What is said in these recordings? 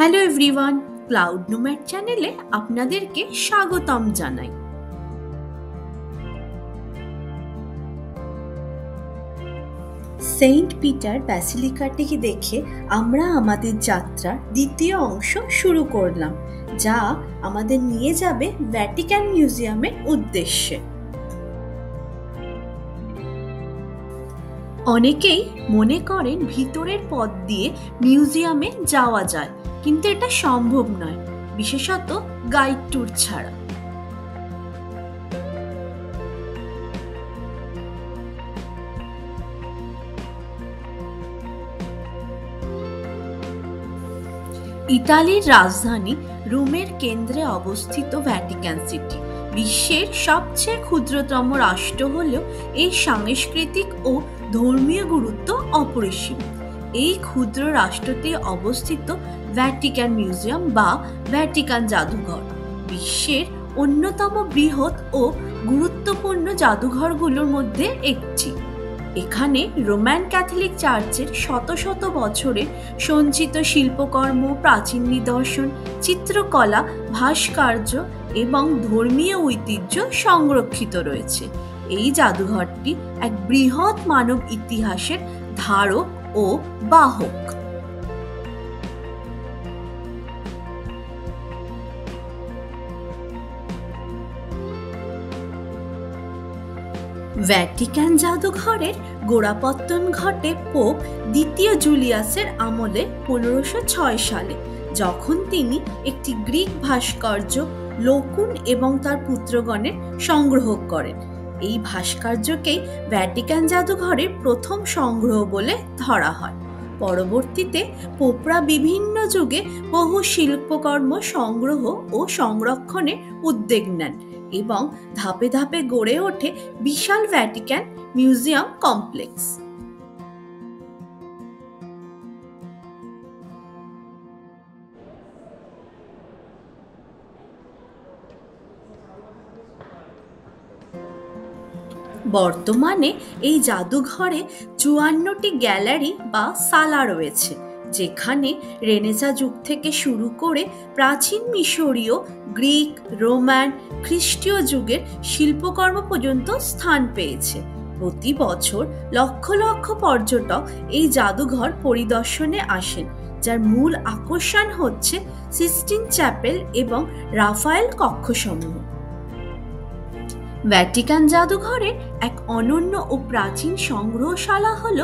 Hello everyone, cloud nomad চ্যানেলে আপনাদেরকে স্বাগতম জানাই। সেন্ট পিটার ব্যাসিলিকাটিকে দেখে আমরা আমাদের যাত্রার দ্বিতীয় অংশ শুরু করলাম, যা আমাদের নিয়ে যাবে ভ্যাটিকান মিউজিয়ামের উদ্দেশ্যে। অনেকেই মনে করেন ভিতরের পথ দিয়ে মিউজিয়ামে যাওয়া যায়, কিন্তু এটা সম্ভব নয়, বিশেষত গাইড ট্যুর ছাড়া। ইতালির রাজধানী রোমের কেন্দ্রে অবস্থিত ভ্যাটিকান সিটি বিশ্বের সবচেয়ে ক্ষুদ্রতম রাষ্ট্র হলেও এই সাংস্কৃতিক ও ধর্মীয় গুরুত্ব অপরিসীম। এই ক্ষুদ্র রাষ্ট্রতে অবস্থিত ভ্যাটিকান মিউজিয়াম বা ভ্যাটিকান জাদুঘর বিশ্বের অন্যতম বৃহৎ ও গুরুত্বপূর্ণ জাদুঘরগুলোর মধ্যে একটি। এখানে রোমান ক্যাথলিক চার্চের শত শত বছরের সঞ্চিত শিল্পকর্ম, প্রাচীন নিদর্শন, চিত্রকলা, ভাস্কর্য এবং ধর্মীয় ঐতিহ্য সংরক্ষিত রয়েছে। এই জাদুঘরটি এক বৃহৎ মানব ইতিহাসের ধারক ও বাহক। ভ্যাটিকান জাদুঘরের গোড়াপত্তন ঘটে পোপ দ্বিতীয় জুলিয়াসের আমলে 1506 সালে, যখন তিনি একটি গ্রিক ভাস্কর্য লোকুন এবং তার পুত্রগণের সংগ্রহ করেন। এই ভাস্কর্যকেই ভ্যাটিকান জাদুঘরের প্রথম সংগ্রহ বলে ধরা হয়। পরবর্তীতে পোপরা বিভিন্ন যুগে বহু শিল্পকর্ম সংগ্রহ ও সংরক্ষণের উদ্যোগ নেন এবং ধাপে ধাপে গড়ে ওঠে বিশাল ভ্যাটিকান মিউজিয়াম কমপ্লেক্স। বর্তমানে এই জাদুঘরে 54টি গ্যালারি বা সালা রয়েছে, যেখানে রেনেসাঁ যুগ থেকে শুরু করে প্রাচীন মিশরীয়, গ্রিক, রোমান, খ্রিস্টীয় যুগের শিল্পকর্ম পর্যন্ত স্থান পেয়েছে। প্রতি বছর লক্ষ লক্ষ পর্যটক এই জাদুঘর পরিদর্শনে আসেন, যার মূল আকর্ষণ হচ্ছে সিস্টিন চ্যাপেল এবং রাফায়েল কক্ষসমূহ। ভ্যাটিকান জাদুঘরের এক অনন্য ও প্রাচীন সংগ্রহশালা হল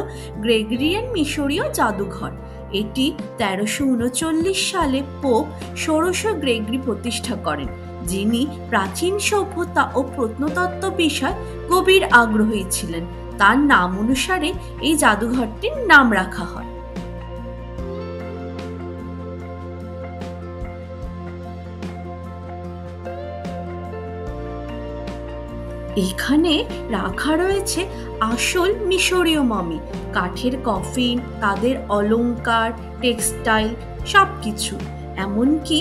গ্রেগরিয়ান মিশরীয় জাদুঘর। এটি 1339 সালে পোপ ষোড়শ গ্রেগরি প্রতিষ্ঠা করেন, যিনি প্রাচীন সভ্যতা ও প্রত্নতত্ত্ব বিষয়ে গভীর আগ্রহী ছিলেন। তার নাম অনুসারে এই জাদুঘরটির নাম রাখা হয়। এখানে রাখা রয়েছে আসল মিশরীয় মমি, কাঠের কফিন, তাদের অলংকার, টেক্সটাইল সবকিছু। এমনকি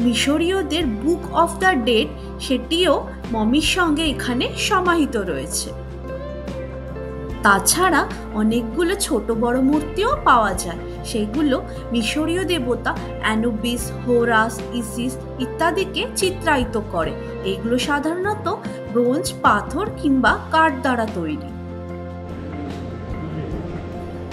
মিশরীয়দের বুক অফ দ্য ডেড, সেটিও মমির সঙ্গে এখানে সমাহিত রয়েছে। তাছাড়া অনেকগুলো ছোট বড় মূর্তিও পাওয়া যায়, সেগুলো মিশরীয় দেবতা অ্যানুবিস, হোরাস, ইসিস ইত্যাদিকে চিত্রায়িত করে। এগুলো সাধারণত ব্রোঞ্জ, পাথর কিংবা কাঠ দ্বারা তৈরি।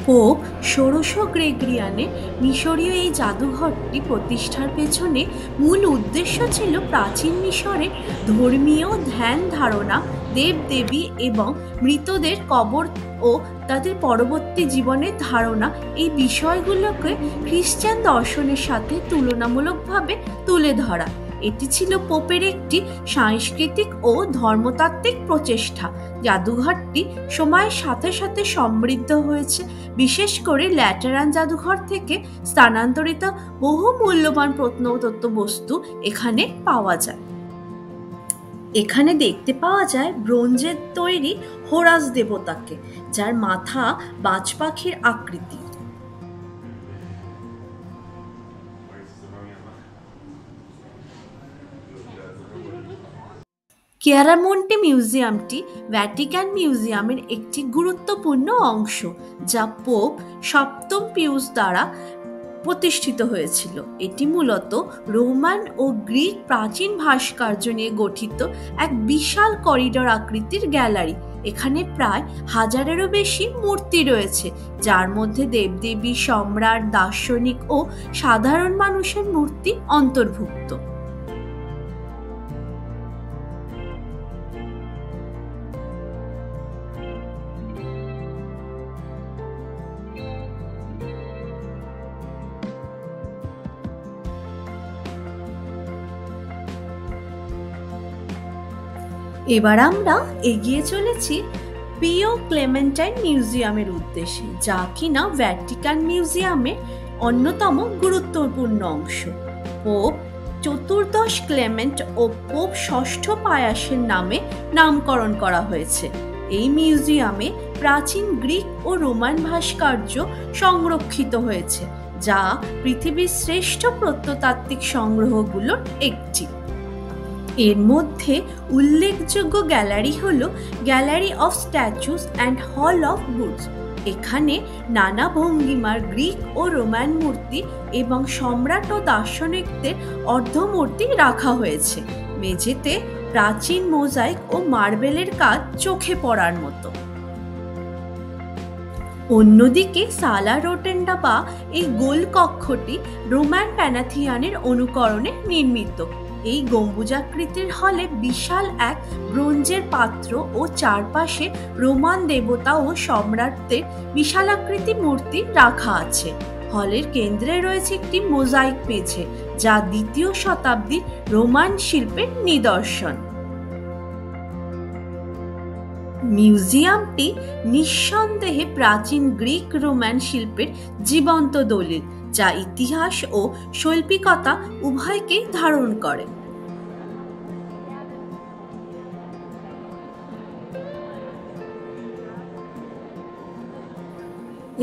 পোপ ষোড়শ গ্রেগরিয়ানে মিশরীয় এই জাদুঘরটি প্রতিষ্ঠার পেছনে মূল উদ্দেশ্য ছিল প্রাচীন মিশরের ধর্মীয় ধ্যান ধারণা, দেবদেবী এবং মৃতদের কবর ও তাদের পরবর্তী জীবনের ধারণা, এই বিষয়গুলোকে খ্রিস্টান দর্শনের সাথে তুলনামূলকভাবে তুলে ধরা। এটি ছিল পোপের একটি সাংস্কৃতিক ও ধর্মতাত্ত্বিক প্রচেষ্টা। জাদুঘরটি সময়ের সাথে সাথে সমৃদ্ধ হয়েছে, বিশেষ করে ল্যাটেরান জাদুঘর থেকে স্থানান্তরিত বহু মূল্যবান প্রত্নতত্ত্ব বস্তু এখানে পাওয়া যায়। এখানে দেখতে পাওয়া যায় ব্রোঞ্জের তৈরি হোরাস দেবতাকে, যার মাথা বাজ পাখির আকৃতি। চিয়ারামন্টে মিউজিয়ামটি ভ্যাটিকান মিউজিয়ামের একটি গুরুত্বপূর্ণ অংশ, যা পোপ সপ্তম পিউস দ্বারা প্রতিষ্ঠিত হয়েছিল। এটি মূলত রোমান ও গ্রিক প্রাচীন ভাস্কর্য নিয়ে গঠিত এক বিশাল করিডর আকৃতির গ্যালারি। এখানে প্রায় 1000-এরও বেশি মূর্তি রয়েছে, যার মধ্যে দেবদেবী, সম্রাট, দার্শনিক ও সাধারণ মানুষের মূর্তি অন্তর্ভুক্ত। এবার আমরা এগিয়ে চলেছি পিও ক্লেমেন্টাইন মিউজিয়ামের উদ্দেশ্যে, যা কিনা ভ্যাটিকান মিউজিয়ামের অন্যতম গুরুত্বপূর্ণ অংশ। পোপ চতুর্দশ ক্লেমেন্ট ও পোপ ষষ্ঠ পায়াসের নামে নামকরণ করা হয়েছে। এই মিউজিয়ামে প্রাচীন গ্রিক ও রোমান ভাস্কর্য সংরক্ষিত হয়েছে, যা পৃথিবীর শ্রেষ্ঠ প্রত্নতাত্ত্বিক সংগ্রহগুলোর একটি। এর মধ্যে উল্লেখযোগ্য গ্যালারি হল gallery of statues and hall of বুডস। এখানে নানা ভঙ্গিমার গ্রিক ও রোমান মূর্তি এবং সম্রাট ও দার্শনিকদের অর্ধমূর্তি রাখা হয়েছে। মেঝেতে প্রাচীন মোজাইক ও মার্বেলের কাজ চোখে পড়ার মতো। অন্যদিকে সালা রোটেন্ডা বা এই গোল কক্ষটি রোমান প্যানাথিয়ানের অনুকরণে নির্মিত। এই গম্বুজাকৃতির হলে বিশাল এক ব্রোঞ্জের পাত্র ও চারপাশে রোমান দেবতা ও সম্রাটদের বিশালাকৃতি মূর্তি রাখা আছে। হলের কেন্দ্রে রয়েছে একটি মোজাইক মেঝে, যা 2য় শতাব্দীর রোমান শিল্পের নিদর্শন। মিউজিয়ামটি নিঃসন্দেহে প্রাচীন গ্রিক রোমান শিল্পের জীবন্ত দলিল, যা ইতিহাস ও শৈল্পিকতা উভয়কেই ধারণ করে।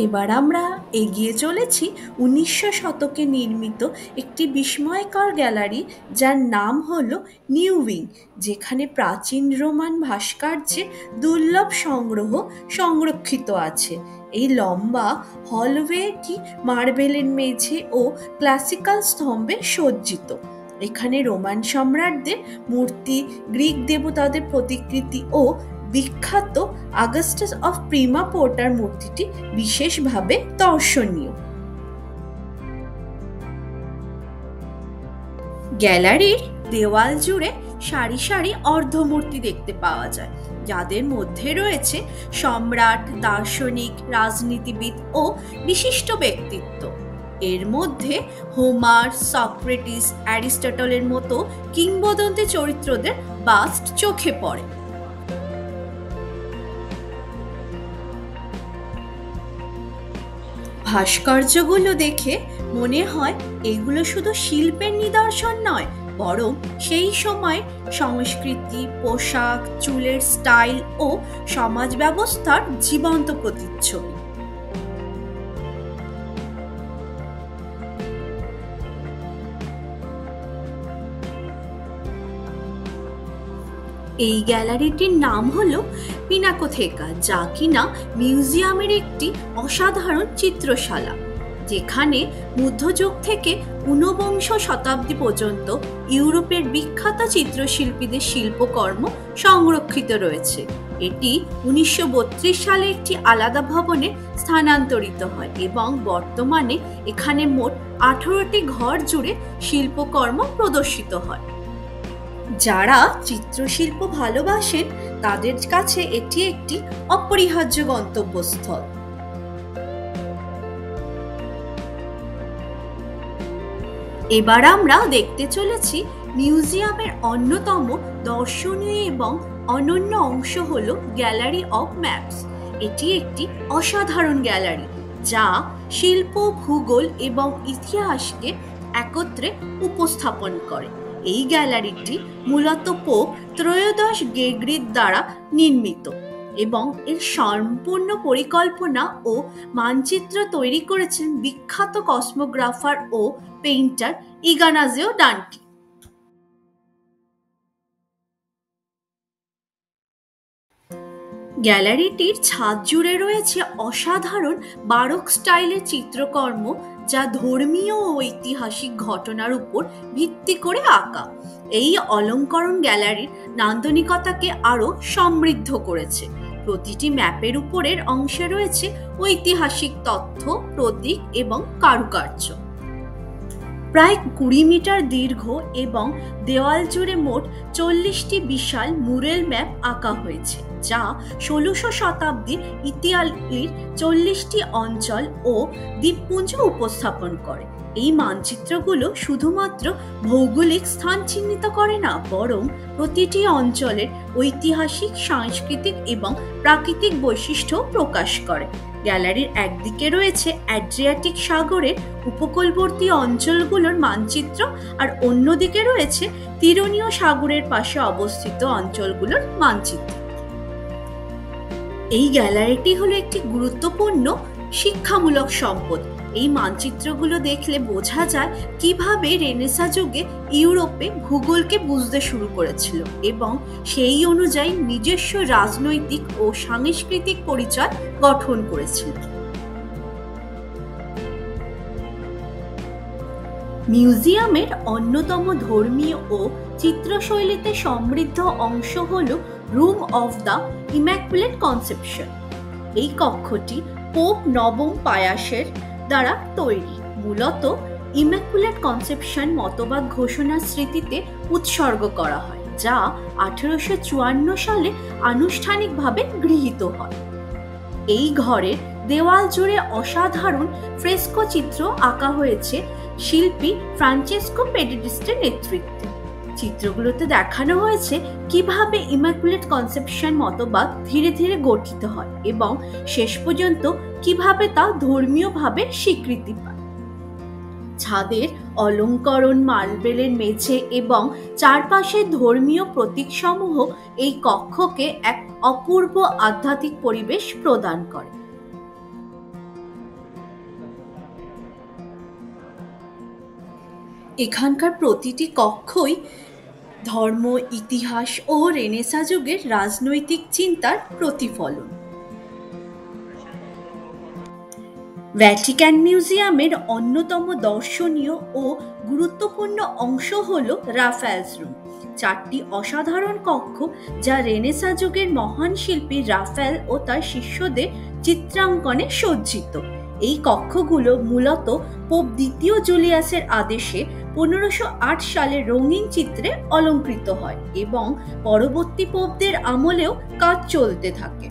এবার আমরা এগিয়ে চলেছি 1900 শতকে নির্মিত একটি বিস্ময়কর গ্যালারি, যার নাম হলো নিউ উইং, যেখানে প্রাচীন রোমান ভাস্কর্যের দুর্লভ সংগ্রহ সংরক্ষিত আছে। এই লম্বা হলওয়েটি মার্বেলের মেঝে ও ক্লাসিক্যাল স্তম্ভে সজ্জিত। এখানে রোমান সম্রাটদের মূর্তি, গ্রিক দেবতাদের প্রতিকৃতি ও বিখ্যাত অগাস্টাস অফ প্রিমা পোর্টার মূর্তিটি বিশেষভাবে দর্শনীয়। গ্যালারির দেওয়াল জুড়ে সারি সারি অর্ধমূর্তি দেখতে পাওয়া যায়, যাদের মধ্যে রয়েছে সম্রাট, দার্শনিক, রাজনীতিবিদ ও বিশিষ্ট ব্যক্তিত্ব। এর মধ্যে হোমার, সক্রেটিস, অ্যারিস্টটলের মতো কিংবদন্তি চরিত্রদের বাস্ট চোখে পড়ে। ভাস্কর্যগুলো দেখে মনে হয় এগুলো শুধু শিল্পের নিদর্শন নয়, বরং সেই সময় সংস্কৃতি, পোশাক, চুলের স্টাইল ও সমাজ ব্যবস্থার জীবন্ত প্রতিচ্ছবি। এই গ্যালারিটির নাম হলো পিনাকোথেকা, যা কিনা মিউজিয়ামের একটি অসাধারণ চিত্রশালা, যেখানে মধ্যযুগ থেকে ঊনবিংশ শতাব্দী পর্যন্ত ইউরোপের বিখ্যাত চিত্রশিল্পীদের শিল্পকর্ম সংরক্ষিত রয়েছে। এটি 1932 সালে একটি আলাদা ভবনে স্থানান্তরিত হয় এবং বর্তমানে এখানে মোট 18টি ঘর জুড়ে শিল্পকর্ম প্রদর্শিত হয়। যারা চিত্রশিল্প ভালোবাসেন তাদের কাছে এটি একটি অপরিহার্য গন্তব্যস্থল। এবার আমরা দেখতে চলেছি মিউজিয়ামের অন্যতম দর্শনীয় এবং অনন্য অংশ হলো গ্যালারি অফ ম্যাপস। এটি একটি অসাধারণ গ্যালারি, যা শিল্প, ভূগোল এবং ইতিহাসকে একত্রে উপস্থাপন করে। এই গ্যালারিটি মূলত পোপ ত্রয়োদশ গ্রেগরির দ্বারা নির্মিত এবং এর সম্পূর্ণ পরিকল্পনা ও মানচিত্র তৈরি করেছেন বিখ্যাত কসমোগ্রাফার ও পেইন্টার ইগনাজিও ডান্টি। গ্যালারিটির ছাদ জুড়ে রয়েছে অসাধারণ বারোক স্টাইলের চিত্রকর্ম, যা ধর্মীয় ও ঐতিহাসিক ঘটনার উপর ভিত্তি করে আঁকা। এই অলঙ্করণ গ্যালারির নান্দনিকতাকে আরও সমৃদ্ধ করেছে। প্রতিটি ম্যাপের উপরের অংশে রয়েছে ঐতিহাসিক তথ্য, প্রতীক এবং কারুকার্য। প্রায় ২০ মিটার দীর্ঘ এবং দেওয়াল জুড়ে মোট ৪০টি বিশাল মুরেল ম্যাপ আঁকা হয়েছে, যা ১৬শ শতাব্দীর ইতালির ৪০টি অঞ্চল ও দ্বীপপুঞ্জ উপস্থাপন করে। এই মানচিত্রগুলো শুধুমাত্র ভৌগোলিক স্থান চিহ্নিত করে না, বরং প্রতিটি অঞ্চলের ঐতিহাসিক, সাংস্কৃতিক এবং প্রাকৃতিক বৈশিষ্ট্য প্রকাশ করে। গ্যালারির একদিকে রয়েছে অ্যাড্রিয়াটিক সাগরের উপকূলবর্তী অঞ্চলগুলোর মানচিত্র, আর অন্যদিকে রয়েছে তিরোনীয় সাগরের পাশে অবস্থিত অঞ্চলগুলোর মানচিত্র। এই গ্যালারিটি হলো একটি গুরুত্বপূর্ণ শিক্ষামূলক সম্পদ। এই মানচিত্রগুলো দেখলে বোঝা যায় কিভাবে রেনেসাঁ যুগে ইউরোপে ভূগোলকে বুঝতে শুরু করেছিল এবং সেই অনুযায়ী নিজস্ব রাজনৈতিক ও সাংস্কৃতিক পরিচয় গঠন করেছিল। মিউজিয়ামের অন্যতম ধর্মীয় ও চিত্রশৈলীতে সমৃদ্ধ অংশ hall room of the immaculate conception. এই কক্ষটি পোপ নবম পায়াসের দ্বারা তৈরি। মূলত ইম্যাকুলেট কনসেপশন মতবাদ ঘোষণার স্মৃতিতে উৎসর্গ করা হয়, যা ১৮৫৪ সালে আনুষ্ঠানিকভাবে গৃহীত হয়। এই ঘরের দেওয়াল জুড়ে অসাধারণ ফ্রেস্কো চিত্র আঁকা হয়েছে শিল্পী ফ্রান্সেস্কো পেডিডিস্টের নেতৃত্বে। চিত্রগুলোতে দেখানো হয়েছে কিভাবে ইম্যাকুলেট কনসেপশন মতবাদ ধীরে ধীরে গঠিত হয় এবং শেষ পর্যন্ত কিভাবে তা ধর্মীয়ভাবে স্বীকৃতি পায়। ছাদের অলঙ্করণ, মার্বেলের মেঝে এবং চারপাশের ধর্মীয় প্রতীকসমূহ এই কক্ষকে এক অপূর্ব আধ্যাত্মিক পরিবেশ প্রদান করে। এখানকার প্রতিটি কক্ষই ধর্ম, ইতিহাস ও রেনেসাঁ যুগের রাজনৈতিক চিন্তার প্রতিফলন। ভ্যাটিকান মিউজিয়ামের অন্যতম দর্শনীয় ও গুরুত্বপূর্ণ অংশ হল রাফায়েলস রুম। ৪টি অসাধারণ কক্ষ, যা রেনেসাঁ যুগের মহান শিল্পী রাফায়েল ও তার শিষ্যদের চিত্রাঙ্কনে সজ্জিত। এই কক্ষগুলো মূলত পোপ দ্বিতীয় জুলিয়াসের আদেশে ১৫০৮ সালে রঙিন চিত্রে অলঙ্কৃত হয় এবং পরবর্তী পোপদের আমলেও কাজ চলতে থাকে।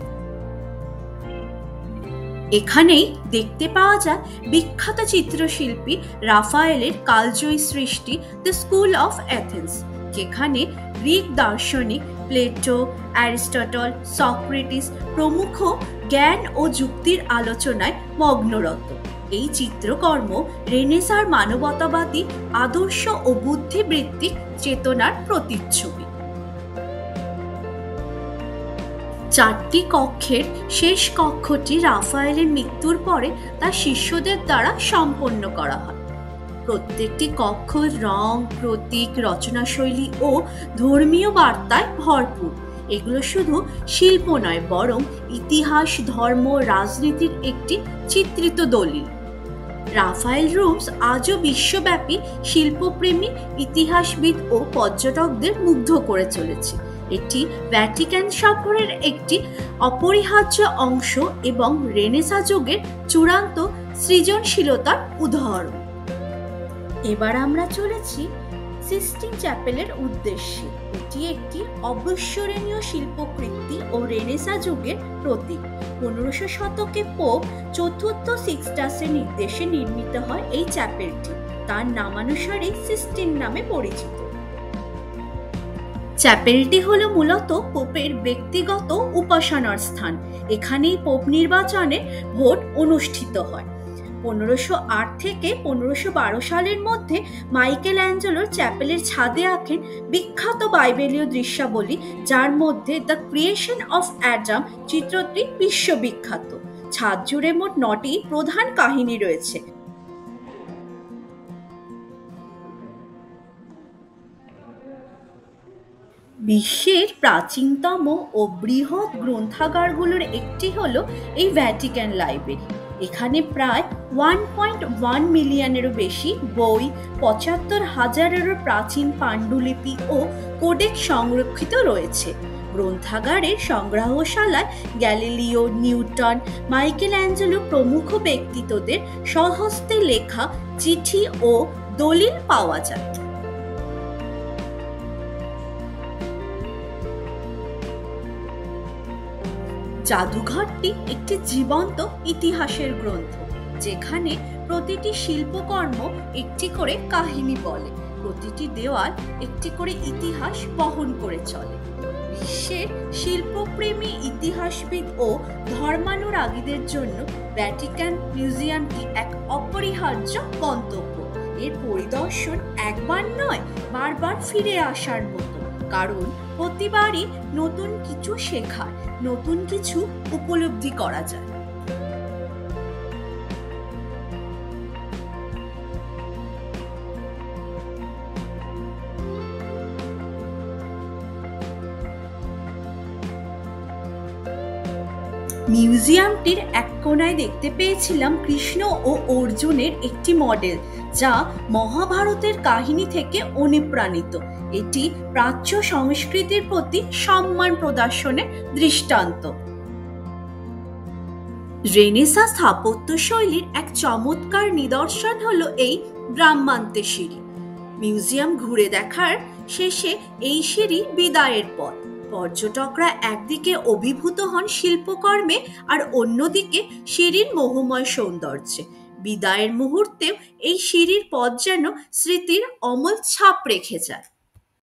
এখানেই দেখতে পাওয়া যায় বিখ্যাত চিত্রশিল্পী রাফায়েলের কালজয়ী সৃষ্টি দ্য স্কুল অফ অ্যাথেন্স, যেখানে গ্রিক দার্শনিক প্লেটো, অ্যারিস্টটল, সক্রেটিস প্রমুখ জ্ঞান ও যুক্তির আলোচনায় মগ্নরত। এই চিত্রকর্ম রেনেসাঁর মানবতাবাদী আদর্শ ও বুদ্ধিবৃত্তিক চেতনার প্রতিচ্ছবি। ৪টি কক্ষের শেষ কক্ষটি রাফায়েলের মৃত্যুর পরে তার শিষ্যদের দ্বারা সম্পন্ন করা হয়। প্রত্যেকটি কক্ষ রং, প্রতীক, রচনাশৈলী ও ধর্মীয় বার্তায় ভরপুর। এগুলো শুধু শিল্প নয়, বরং ইতিহাস, ধর্ম, রাজনীতির একটি চিত্রিত দলিল। রাফায়েল রুমস আজও বিশ্বব্যাপী শিল্পপ্রেমী, ইতিহাসবিদ ও পর্যটকদের মুগ্ধ করে চলেছে। এটি ভ্যাটিকান সফরের একটি অপরিহার্য অংশ এবং রেনেসাঁ যুগের চূড়ান্ত সৃজনশীলতার উদাহরণ। এবার আমরা চলেছি সিস্টিন চ্যাপেলের উদ্দেশ্যে। এটি একটি অবিস্মরণীয় শিল্পকৃতি ও রেনেসাঁ যুগের প্রতীক। ১৫শ শতকে পোপ চতুর্থ সিক্সটাসের নির্দেশে নির্মিত হয় এই চ্যাপেলটি। তার নামানুসারে সিস্টিন নামে পরিচিত। চ্যাপেলটি হলো মূলত পোপের ব্যক্তিগত উপাসনার স্থান। এখানেই পোপ নির্বাচনে ভোট অনুষ্ঠিত হয়। ১৫০৮ থেকে ১৫১২ সালের মধ্যে মাইকেল অ্যাঞ্জেলোর চ্যাপেলের ছাদে আঁকেন বিখ্যাত বাইবেলীয় দৃশ্যাবলী, যার মধ্যে দ্য ক্রিয়েশন অফ অ্যাডাম চিত্রটি বিশ্ববিখ্যাত। ছাদ জুড়ে মোট ৯টি প্রধান কাহিনী রয়েছে। বিশ্বের প্রাচীনতম ও বৃহৎ গ্রন্থাগারগুলোর একটি হলো এই ভ্যাটিকান লাইব্রেরি। এখানে প্রায় 1.1 মিলিয়নেরও বেশি বই, 75,000-এরও প্রাচীন পাণ্ডুলিপি ও কোডেক্স সংরক্ষিত রয়েছে। গ্রন্থাগারের সংগ্রহশালায় গ্যালিলিও, নিউটন, মাইকেল অ্যাঞ্জেলো প্রমুখ ব্যক্তিত্বদের স্বহস্তে লেখা চিঠি ও দলিল পাওয়া যায়। জাদুঘরটি একটি জীবন্ত ইতিহাসের গ্রন্থ, যেখানে প্রতিটি শিল্পকর্ম একটি করে কাহিনী বলে, প্রতিটি দেওয়াল একটি করে ইতিহাস বহন করে চলে। বিশ্বের শিল্পপ্রেমী, ইতিহাসবিদ ও ধর্মানুরাগীদের জন্য ভ্যাটিকান মিউজিয়ামটি এক অপরিহার্য গন্তব্য। এর পরিদর্শন একবার নয়, বারবার ফিরে আসার মতো, কারণ প্রতিবারই নতুন কিছু শেখার, নতুন কিছু উপলব্ধি করা যায়। মিউজিয়ামটির এক কোণায় দেখতে পেয়েছিলাম কৃষ্ণ ও অর্জুনের একটি মডেল, যা মহাভারতের কাহিনী থেকে অনুপ্রাণিত। এটি প্রাচ্য সংস্কৃতির প্রতি সম্মান প্রদর্শনের দৃষ্টান্ত। রেনেসাঁ স্থাপত্য শৈলীর এক চমৎকার নিদর্শন হলো এই ব্রাহ্মান্তে সিঁড়ি। মিউজিয়াম ঘুরে দেখার শেষে এই সিঁড়ি বিদায়ের পথ। পর্যটকরা একদিকে অভিভূত হন শিল্পকর্মে, আর অন্যদিকে সিঁড়ির মোহময় সৌন্দর্যে। বিদায়ের মুহূর্তেও এই সিঁড়ির পথ যেন স্মৃতির অমল ছাপ রেখে যায়।